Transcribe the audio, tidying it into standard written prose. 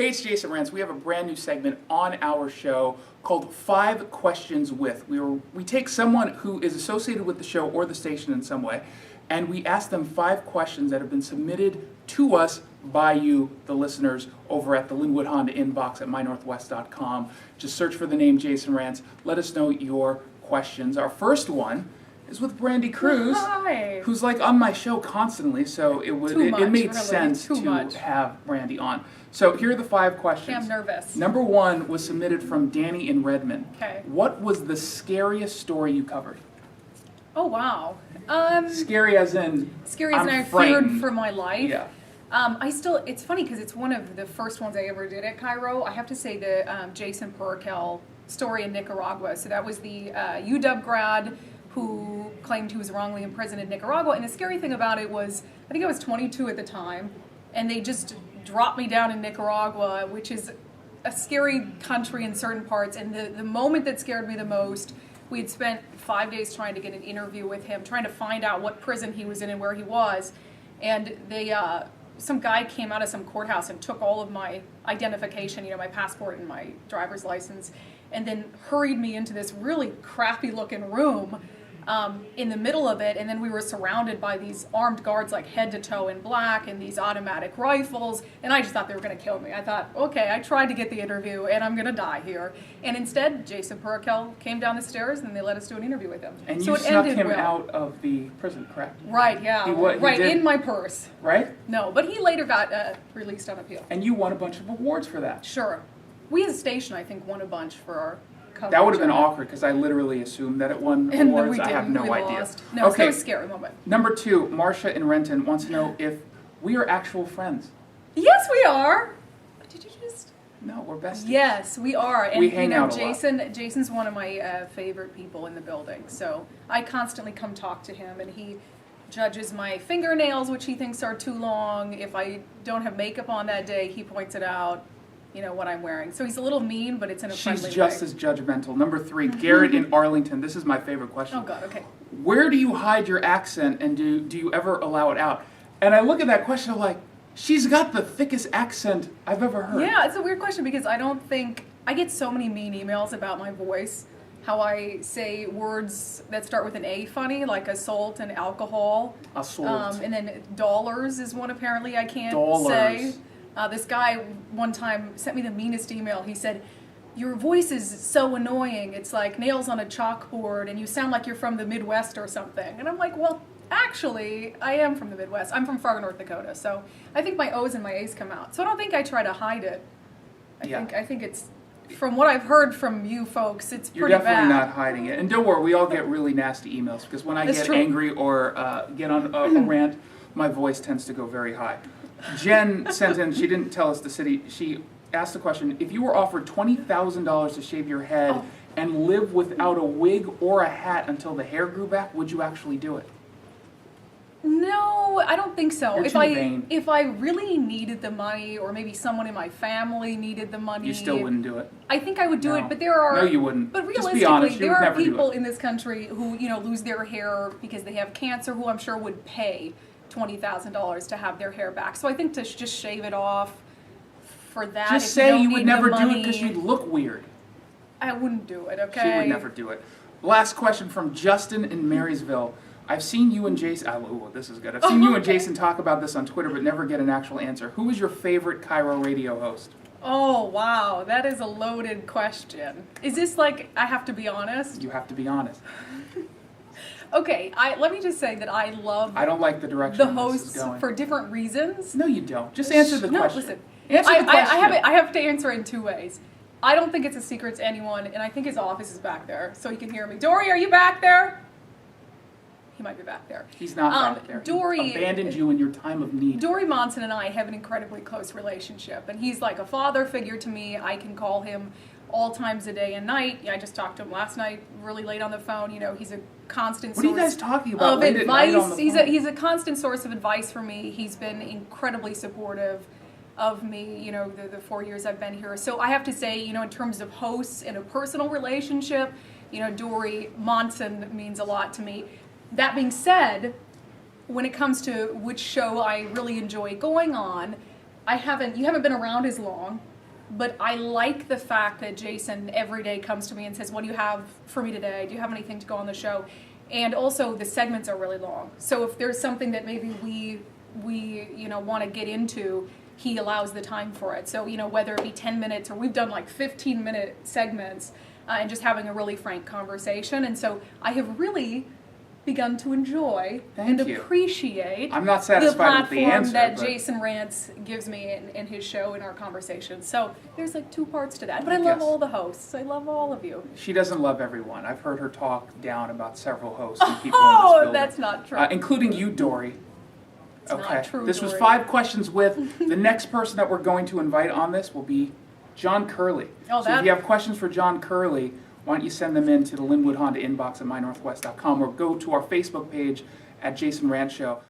Hey, it's Jason Rantz. We have a brand new segment on our show called 5 Questions With. We take someone who is associated with the show or the station in some way, and we ask them 5 questions that have been submitted to us by you, the listeners, over at the Linwood Honda inbox at mynorthwest.com. Just search for the name Jason Rantz. Let us know your questions. Our first one is with Brandi Kruse, who's like on my show constantly, so it made sense to have Brandi on. So here are the 5 questions. I'm nervous. Number 1 was submitted from Danny in Redmond. Okay. What was the scariest story you covered? Oh wow. Scary as in I feared for my life. Yeah. It's funny because it's one of the first ones I ever did at KIRO. I have to say the Jason Rantz story in Nicaragua. So that was the UW grad who claimed he was wrongly imprisoned in Nicaragua. And the scary thing about it was, I think I was 22 at the time, and they just dropped me down in Nicaragua, which is a scary country in certain parts. And the moment that scared me the most, we had spent 5 days trying to get an interview with him, trying to find out what prison he was in and where he was. And they, some guy came out of some courthouse and took all of my identification, my passport and my driver's license, and then hurried me into this really crappy looking room in the middle of it. And then we were surrounded by these armed guards, like head to toe in black, and these automatic rifles. And I just thought they were going to kill me. I thought, okay, I tried to get the interview and I'm going to die here. And instead, Jason Rantz came down the stairs and they let us do an interview with him. And so you snuck him out of the prison, correct? Right, yeah. He in my purse. Right? No, but he later got released on appeal. And you won a bunch of awards for that. Sure. We as a station, I think, won a bunch for our coverage. That would have been awkward because I literally assumed that it won awards. I have no idea. Lost. No, okay. So it was a scary moment. Number 2, Marcia in Renton wants to know if we are actual friends. Yes, we are. Did you just? No, we're besties. Yes, we are. And we hang out Jason's one of my favorite people in the building. So I constantly come talk to him, and he judges my fingernails, which he thinks are too long. If I don't have makeup on that day, he points it out. What I'm wearing. So he's a little mean, but it's in a friendly way. She's just as judgmental. Number 3, Garrett in Arlington. This is my favorite question. Oh, God, okay. Where do you hide your accent, and do you ever allow it out? And I look at that question, I'm like, she's got the thickest accent I've ever heard. Yeah, it's a weird question because I don't think, I get so many mean emails about my voice, how I say words that start with an A funny, like assault and alcohol. Assault. And then dollars is one apparently I can't say. This guy one time sent me the meanest email. He said, your voice is so annoying. It's like nails on a chalkboard and you sound like you're from the Midwest or something. And I'm like, well, actually, I am from the Midwest. I'm from Fargo, North Dakota. So I think my O's and my A's come out. So I don't think I try to hide it. I think it's, from what I've heard from you folks, it's pretty bad. You're definitely not hiding it. And don't worry, we all get really nasty emails because when I get angry or get on a rant, my voice tends to go very high. Jen sent in, she didn't tell us the city, she asked the question, if you were offered $20,000 to shave your head and live without a wig or a hat until the hair grew back, would you actually do it? No, I don't think so. You're too vain. If I really needed the money, or maybe someone in my family needed the money, you still wouldn't do it. I think I would do it, but there are... No, you wouldn't. But realistically, just be honest, there are people in this country who, lose their hair because they have cancer, who I'm sure would pay $20,000 to have their hair back. So I think to just shave it off for that. Just say you would never do it because you'd look weird. I wouldn't do it, okay? She would never do it. Last question from Justin in Marysville. I've seen you and Jason, this is good. I've seen you and Jason talk about this on Twitter but never get an actual answer. Who is your favorite KIRO Radio host? Oh, wow. That is a loaded question. Is this like, I have to be honest? You have to be honest. Okay, let me just say that I love I don't like the direction the hosts for different reasons. No, you don't. Just answer the question. No, listen. Answer the question. I have to answer it in 2 ways. I don't think it's a secret to anyone, and I think his office is back there, so he can hear me. Dory, are you back there? He might be back there. He's not back there. Dory he abandoned you in your time of need. Dory Monson and I have an incredibly close relationship, and he's like a father figure to me. I can call him all times of day and night. I just talked to him last night, really late on the phone. He's a constant source What are you guys talking about? Of advice. He's a constant source of advice for me. He's been incredibly supportive of me, the 4 years I've been here. So I have to say, in terms of hosts and a personal relationship, Dory Monson means a lot to me. That being said, when it comes to which show I really enjoy going on, you haven't been around as long, but I like the fact that Jason every day comes to me and says, what do you have for me today? Do you have anything to go on the show? And also the segments are really long. So if there's something that maybe we want to get into, he allows the time for it. So, whether it be 10 minutes or we've done like 15-minute segments and just having a really frank conversation. And so I have really begun to enjoy appreciate I'm not satisfied with the platform answer, that but Jason Rantz gives me in his show, in our conversation. So there's like two parts to that. But I Yes. love all the hosts. I love all of you. she doesn't love everyone. I've heard her talk down about several hosts and people in this Oh, building. that's not true. Including you, Dory. It's not true, This was Dory. 5 questions with. The next person that we're going to invite on this will be John Curley. Oh, So if that- you have questions for John Curley, why don't you send them in to the Linwood Honda inbox at mynorthwest.com or go to our Facebook page at Jason Rantz Show.